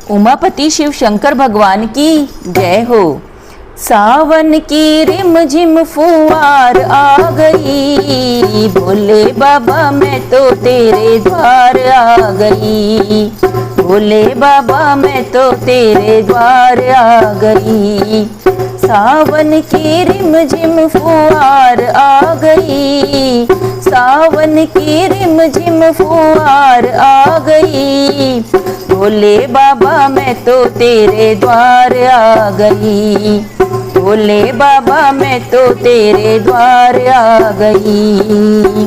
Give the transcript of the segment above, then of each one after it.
उमापति शिव शंकर भगवान की जय हो। सावन की रिम झिम फुहार आ गई, भोले बाबा मैं तो तेरे द्वार आ गई। भोले बाबा मैं तो तेरे द्वार आ गई। सावन की रिम झिम फुहार आ गई, सावन की रिम झिम फुहार आ गई। भोले बाबा मैं तो तेरे द्वार आ गई। भोले बाबा मैं तो तेरे द्वार आ गई।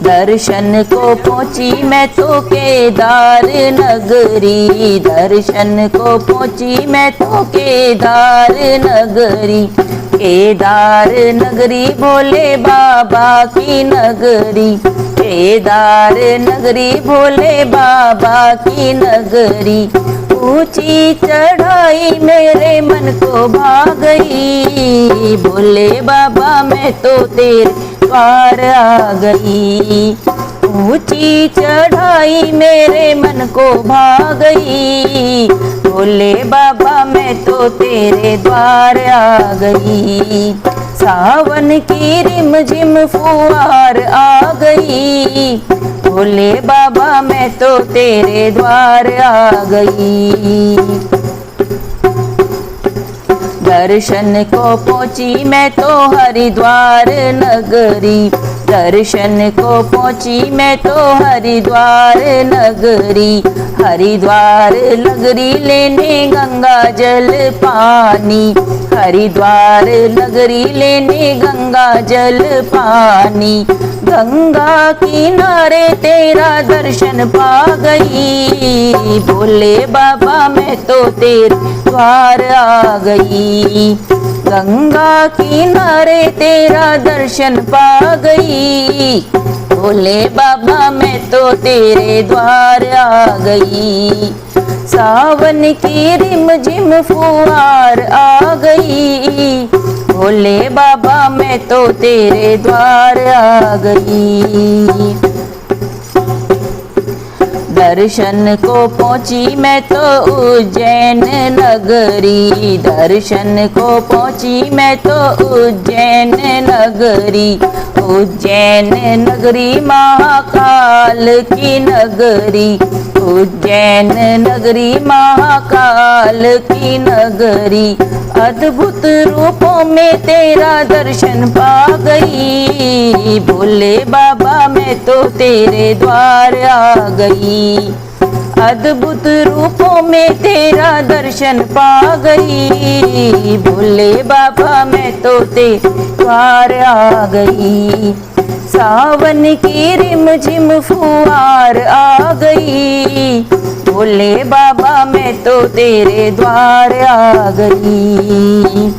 दर्शन को पहुंची मैं तो केदार नगरी, दर्शन को पहुंची मैं तो केदार नगरी। केदार नगरी भोले बाबा की नगरी, केदार नगरी भोले बाबा की नगरी। ऊंची चढ़ाई मेरे मन को भा गई, भोले बाबा मैं तो तेरे द्वार आ गई। ऊंची चढ़ाई मेरे मन को भा गई, भोले बाबा मैं तो तेरे द्वार आ गई। सावन की रिम झिम फुहार आ गई, भोले बाबा मैं तो तेरे द्वार आ गई। दर्शन को पहुंची मैं तो हरिद्वार नगरी, दर्शन को पहुंची मैं तो हरिद्वार नगरी। हरिद्वार नगरी लेने गंगा जल पानी, हरिद्वार नगरी लेने गंगा जल पानी। गंगा किनारे तेरा दर्शन पा गई, भोले बाबा मैं तो तेरे द्वार आ गई। गंगा किनारे तेरा दर्शन पा गई, भोले बाबा मैं तो तेरे द्वार आ गई। सावन की रिम झिम फुहार आ गई, भोले बाबा मैं तो तेरे द्वार आ गई। दर्शन को पहुंची मैं तो उज्जैन नगरी, दर्शन को पहुंची मैं तो उज्जैन नगरी। उज्जैन नगरी महाकाल की नगरी, उज्जैन नगरी महाकाल की नगरी। अद्भुत रूपों में तेरा दर्शन पा गई, भोले बाबा मैं तो तेरे द्वार आ गई। अद्भुत रूपों में तेरा दर्शन पा गई, भोले बाबा मैं तो तेरे द्वार आ गई। सावन की रिम झिम फुहार आ गई, भोले बाबा मैं तो तेरे द्वार आ गई।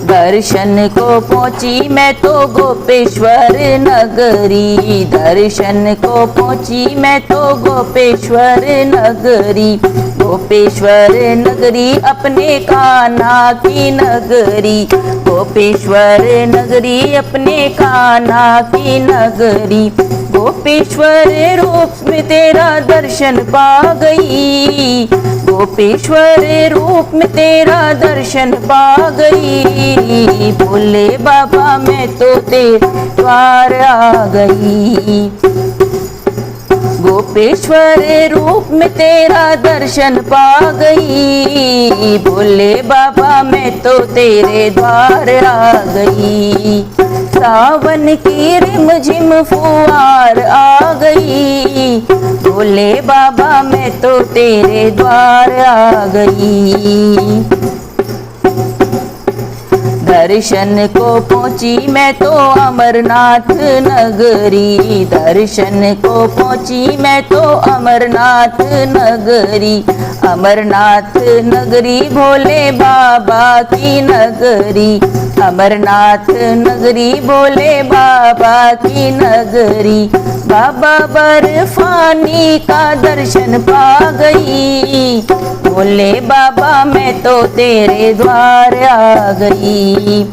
दर्शन को पहुंची मैं तो गोपेश्वर नगरी, दर्शन को पहुंची मैं तो गोपेश्वर नगरी। गोपेश्वर नगरी अपने कान्हा की नगरी, गोपेश्वर नगरी अपने कान्हा की नगरी। गोपेश्वर रूप में तेरा दर्शन पा गई, गोपेश्वर रूप में तेरा दर्शन पा गई। भोले बाबा मैं तो तेरे द्वार आ गई। गोपेश्वर रूप में तेरा दर्शन पा गई, भोले बाबा मैं तो तेरे द्वार आ गई। सावन की रिम झिम फुहार आ गई, भोले बाबा मैं तो तेरे द्वार आ गई। दर्शन को पहुंची मैं तो अमरनाथ नगरी, दर्शन को पहुंची मैं तो अमरनाथ नगरी। अमरनाथ नगरी भोले बाबा की नगरी, अमरनाथ नगरी भोले बाबा की नगरी। बाबा बर्फानी का दर्शन पा गई, भोले बाबा मैं तो तेरे द्वार आ गई।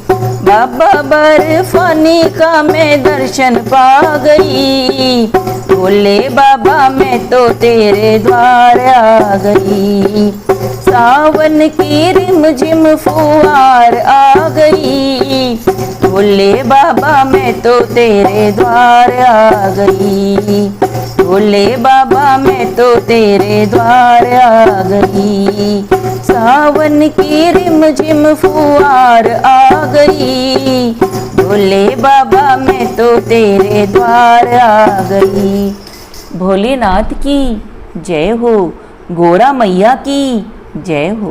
बाबा बर्फानी का मैं दर्शन पा गई, भोले बाबा मैं तो तेरे द्वार आ गई। सावन की रिमझिम फुहार आ गई, भोले बाबा मैं तो तेरे द्वार आ गई, भोले बाबा मैं तो तेरे द्वार आ गई। सावन की रिमझिम फुहार आ गई, भोले बाबा मैं तो तेरे द्वार आ गई। भोलेनाथ की जय हो, गौरा मैया की जय हो।